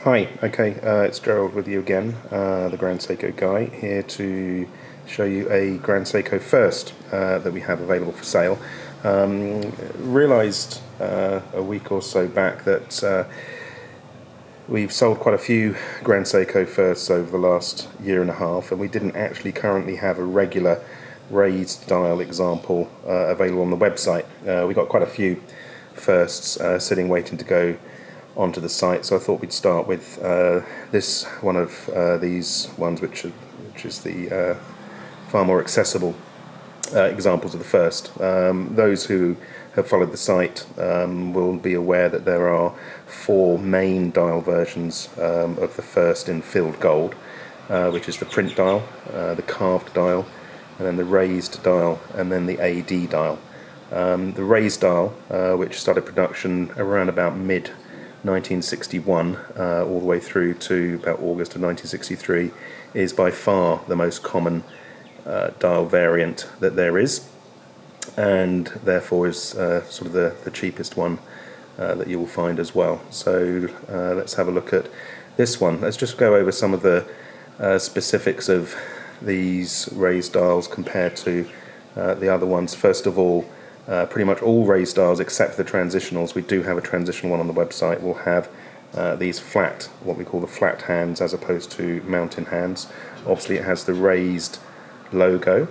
Hi, okay, it's Gerald with you again, the Grand Seiko guy, here to show you a Grand Seiko First that we have available for sale. Realised a week or so back that we've sold quite a few Grand Seiko Firsts over the last year and a half, and we didn't actually currently have a regular raised dial example available on the website. We got quite a few Firsts sitting waiting to go onto the site, so I thought we'd start with this one of these ones, which is the far more accessible examples of the First. Those who have followed the site will be aware that there are four main dial versions of the First in filled gold, which is the print dial, the carved dial, and then the raised dial, and then the AD dial. The raised dial, which started production around about mid 1961 all the way through to about August of 1963, is by far the most common dial variant that there is, and therefore is sort of the cheapest one that you will find as well. So let's have a look at this one. Let's just go over some of the specifics of these raised dials compared to the other ones. First of all, pretty much all raised dials except for the transitionals, we do have a transitional one on the website, will have these flat, what we call the flat hands, as opposed to mountain hands. Obviously it has the raised logo,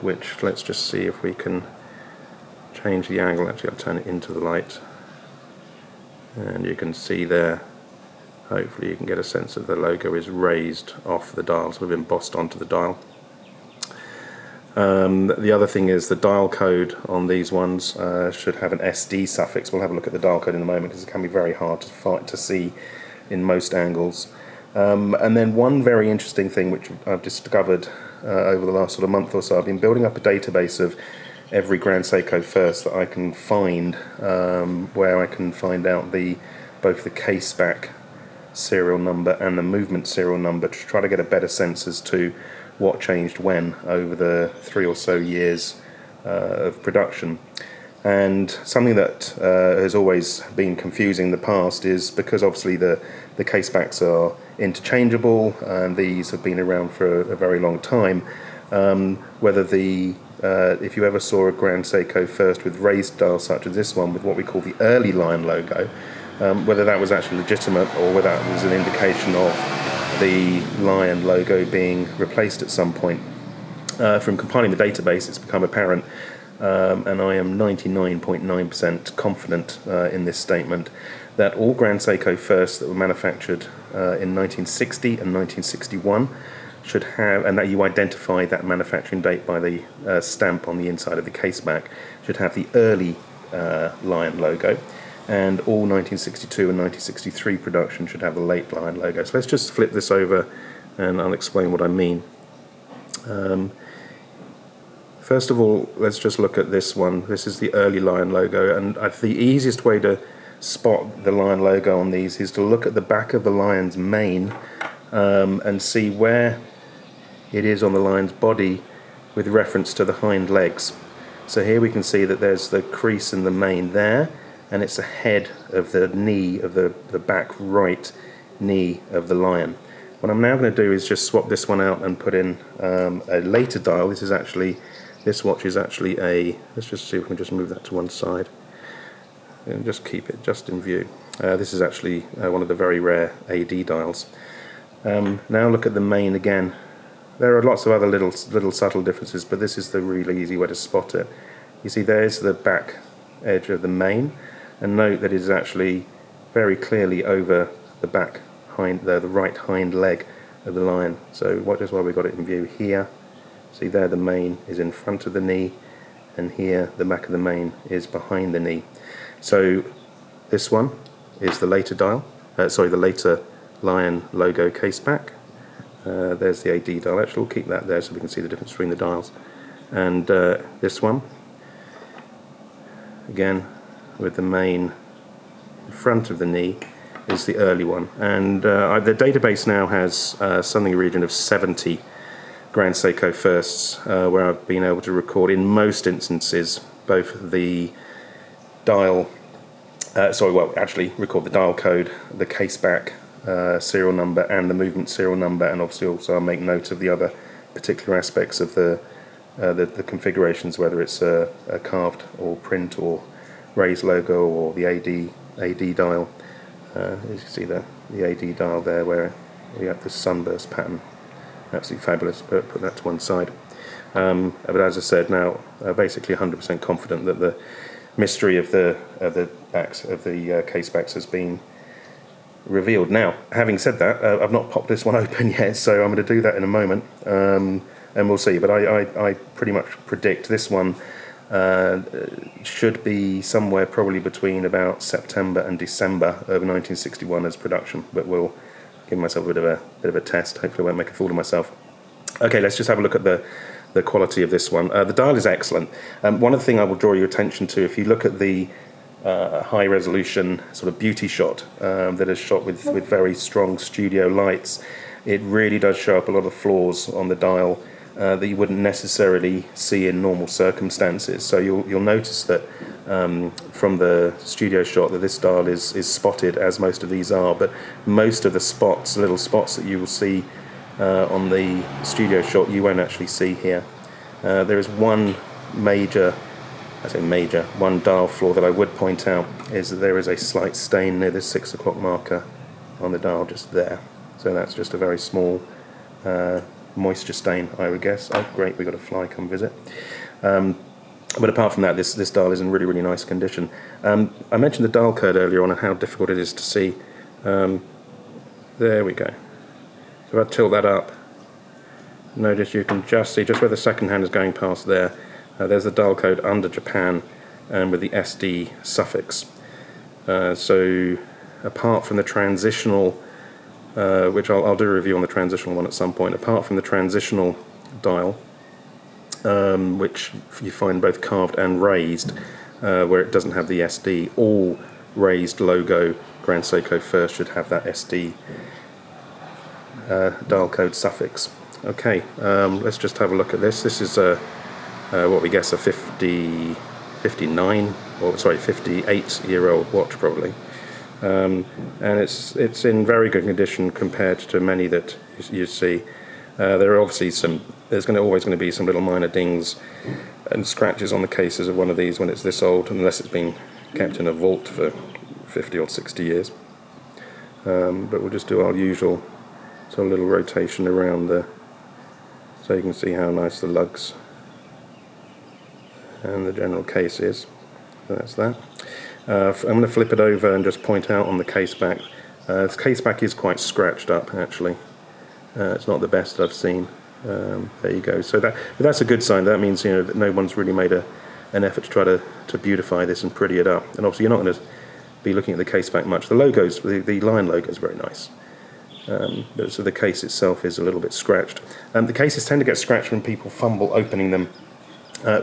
which, let's just see if we can change the angle. Actually, I'll turn it into the light, and you can see there, hopefully you can get a sense of the logo is raised off the dial, sort of embossed onto the dial. The other thing is the dial code on these ones should have an SD suffix. We'll have a look at the dial code in a moment, because it can be very hard to see in most angles. And then one very interesting thing which I've discovered over the last sort of month or so, I've been building up a database of every Grand Seiko First that I can find, where I can find out both the case back serial number and the movement serial number, to try to get a better sense as to what changed when over the 3 or so years of production. And something that has always been confusing in the past is, because obviously the case backs are interchangeable and these have been around for a very long time, whether if you ever saw a Grand Seiko First with raised dial such as this one with what we call the early line logo, whether that was actually legitimate or whether that was an indication of the lion logo being replaced at some point. From compiling the database, it's become apparent, and I am 99.9% confident in this statement, that all Grand Seiko Firsts that were manufactured in 1960 and 1961 should have, and that you identify that manufacturing date by the stamp on the inside of the case back, should have the early lion logo. And all 1962 and 1963 production should have the late line logo. So let's just flip this over and I'll explain what I mean. First of all, let's just look at this one. This is the early lion logo, and the easiest way to spot the lion logo on these is to look at the back of the lion's mane and see where it is on the lion's body with reference to the hind legs. So here we can see that there's the crease in the mane there, and it's ahead of the knee of the back right knee of the lion. What I'm now going to do is just swap this one out and put in a later dial. This watch is actually let's just see if we can just move that to one side and just keep it just in view. This is actually one of the very rare AD dials. Now look at the mane again. There are lots of other little subtle differences, but this is the really easy way to spot it. You see there's the back edge of the mane, and note that it is actually very clearly over the back the right hind leg of the lion. So that's why we got it in view here. See there, the mane is in front of the knee, and here the back of the mane is behind the knee. So this one is the later dial, the later lion logo case back. There's the AD dial. Actually, we'll keep that there so we can see the difference between the dials. And this one, again with the mane in front of the knee, is the early one. And the database now has something in the region of 70 Grand Seiko Firsts, where I've been able to record, in most instances, both the dial, record the dial code, the case back, serial number and the movement serial number, and obviously also I'll make note of the other particular aspects of the configurations, whether it's a carved or print or raised logo or the AD dial. As you see the AD dial there, where we have the sunburst pattern. Absolutely fabulous, but put that to one side. But as I said, now basically 100% confident that the mystery of the backs of the case backs has been revealed. Now, having said that, I've not popped this one open yet, so I'm going to do that in a moment, and we'll see. But I pretty much predict this one should be somewhere probably between about September and December of 1961 as production. But we'll give myself a bit of a test. Hopefully, I won't make a fool of myself. Okay, let's just have a look at the quality of this one. The dial is excellent. One other thing I will draw your attention to, if you look at the high resolution sort of beauty shot that is shot with very strong studio lights, it really does show up a lot of flaws on the dial that you wouldn't necessarily see in normal circumstances. So you'll notice that from the studio shot that this dial is spotted, as most of these are, but most of the spots, little spots that you will see on the studio shot, you won't actually see here. There is one one dial flaw that I would point out, is that there is a slight stain near the 6 o'clock marker on the dial just there. So that's just a very small moisture stain, I would guess. Oh great, we got a fly come visit. But apart from that, this dial is in really, really nice condition. I mentioned the dial code earlier on and how difficult it is to see. There we go. So if I tilt that up, notice you can just see just where the second hand is going past there. There's the dial code under Japan and with the SD suffix. So apart from the transitional, which I'll do a review on the transitional one at some point, apart from the transitional dial, which you find both carved and raised, where it doesn't have the SD, all raised logo Grand Seiko First should have that SD dial code suffix. Okay, let's just have a look at this. This is what we guess a 58-year-old watch probably, and it's in very good condition compared to many that you see. There are obviously there's always going to be some little minor dings and scratches on the cases of one of these when it's this old, unless it's been kept in a vault for 50 or 60 years. But we'll just do our usual sort of little rotation around so you can see how nice the lugs and the general case is. So that's that. I'm going to flip it over and just point out on the case back. This case back is quite scratched up actually. It's not the best I've seen. There you go. So that's a good sign. That means that no one's really made an effort to try to beautify this and pretty it up. And obviously you're not going to be looking at the case back much. The logos, the line logo is very nice. So the case itself is a little bit scratched. The cases tend to get scratched when people fumble opening them,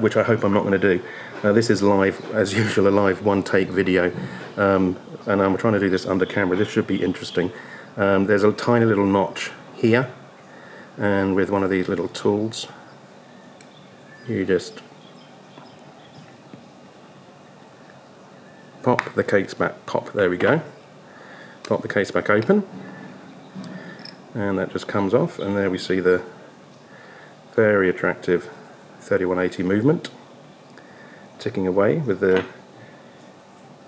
which I hope I'm not going to do. This is live, as usual, a live one-take video, and I'm trying to do this under camera. This should be interesting. There's a tiny little notch here, and with one of these little tools, you just pop the case back, there we go. Pop the case back open, and that just comes off, and there we see the very attractive 3180 movement ticking away with the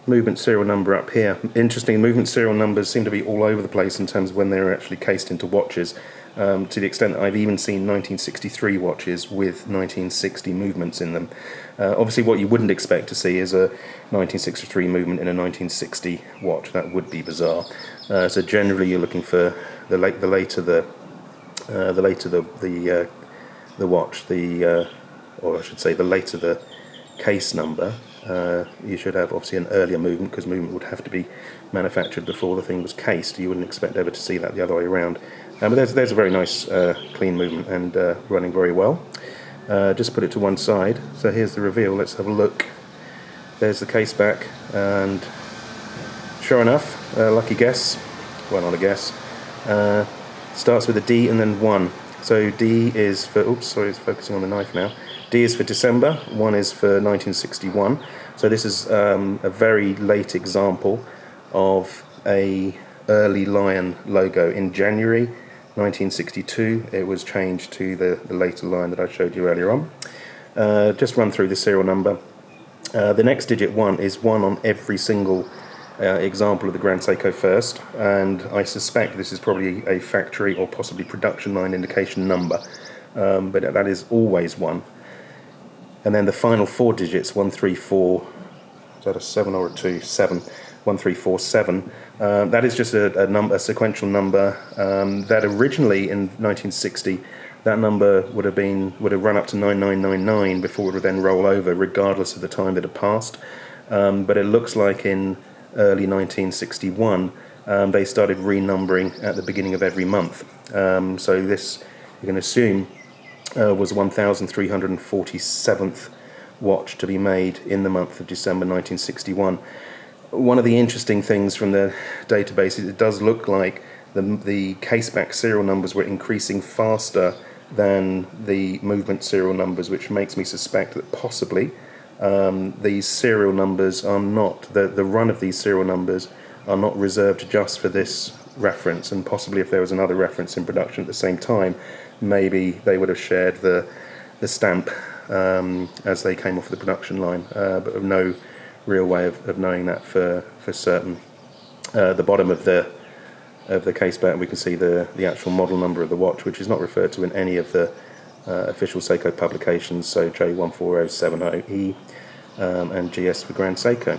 movement serial number up here. Interesting, movement serial numbers seem to be all over the place in terms of when they're actually cased into watches, to the extent that I've even seen 1963 watches with 1960 movements in them. Obviously what you wouldn't expect to see is a 1963 movement in a 1960 watch. That would be bizarre. So generally you're looking for the later the watch, or I should say the later the case number, you should have obviously an earlier movement, because movement would have to be manufactured before the thing was cased. You wouldn't expect ever to see that the other way around. But there's a very nice clean movement and running very well. Just put it to one side. So here's the reveal. Let's have a look. There's the case back, and sure enough, lucky guess, well not a guess, starts with a D and then 1. So D is for, oops, sorry, it's focusing on the knife now. D is for December, 1 is for 1961. So this is a very late example of a early lion logo in January 1962. It was changed to the later lion that I showed you earlier on. Just run through the serial number. The next digit 1 is 1 on every single example of the Grand Seiko First, and I suspect this is probably a factory or possibly production line indication number, but that is always 1. And then the final 4 digits, 134, is that a 7 or a 2? 7. 1347. That is just a sequential number that originally in 1960, that number would have run up to 9999 before it would then roll over, regardless of the time that had passed. But it looks like in early 1961, they started renumbering at the beginning of every month. So this, you can assume, was 1347th watch to be made in the month of December 1961. One of the interesting things from the database is it does look like the caseback serial numbers were increasing faster than the movement serial numbers, which makes me suspect that possibly these serial numbers are not, the run of these serial numbers are not reserved just for this reference, and possibly if there was another reference in production at the same time, maybe they would have shared the stamp as they came off the production line, but no real way of knowing that for certain. The bottom of the caseback, we can see the actual model number of the watch, which is not referred to in any of the official Seiko publications, so J14070E and GS for Grand Seiko.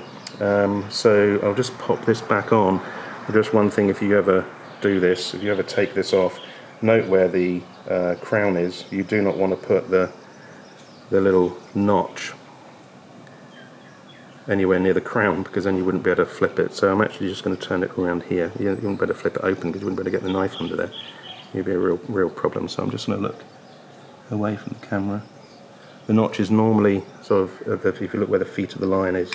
So I'll just pop this back on. Just one thing, if you ever do this, if you ever take this off, note where the crown is. You do not want to put the little notch anywhere near the crown, because then you wouldn't be able to flip it. So I'm actually just going to turn it around here. You wouldn't be able to flip it open because you wouldn't be able to get the knife under there. It'd be a real problem. So I'm just going to look away from the camera. The notch is normally sort of, if you look where the feet of the lion is,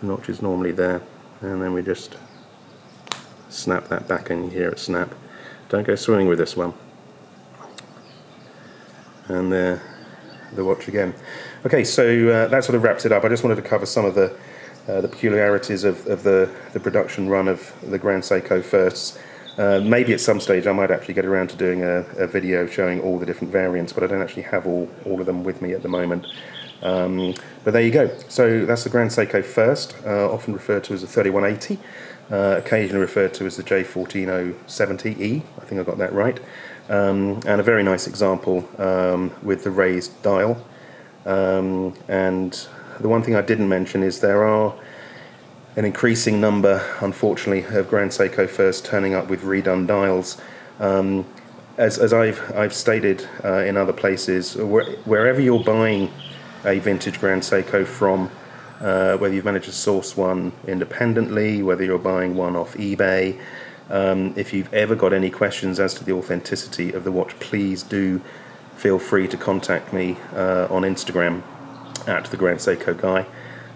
the notch is normally there, and then we just snap that back in. You hear it snap. Don't go swimming with this one. And there, the watch again. Okay, so that sort of wraps it up. I just wanted to cover some of the peculiarities of the production run of the Grand Seiko Firsts. Maybe at some stage I might actually get around to doing a video showing all the different variants, but I don't actually have all of them with me at the moment. But there you go. So that's the Grand Seiko First, often referred to as the 3180, occasionally referred to as the J14070E. I think I got that right. And a very nice example with the raised dial. And the one thing I didn't mention is there are an increasing number, unfortunately, of Grand Seiko First turning up with redone dials. As I've stated in other places, wherever you're buying a vintage Grand Seiko from, whether you've managed to source one independently, whether you're buying one off eBay, if you've ever got any questions as to the authenticity of the watch, please do feel free to contact me on Instagram at the Grand Seiko Guy.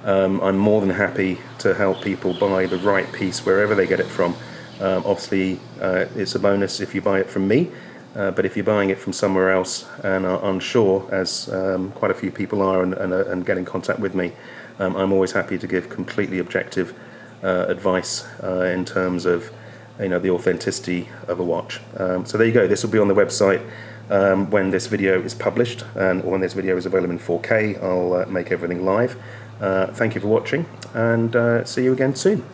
I'm more than happy to help people buy the right piece wherever they get it from. Obviously, it's a bonus if you buy it from me, but if you're buying it from somewhere else and are unsure, as quite a few people are and get in contact with me, I'm always happy to give completely objective advice in terms of the authenticity of a watch. So there you go. This will be on the website when this video is published, or when this video is available in 4K. I'll make everything live. Thank you for watching, and see you again soon.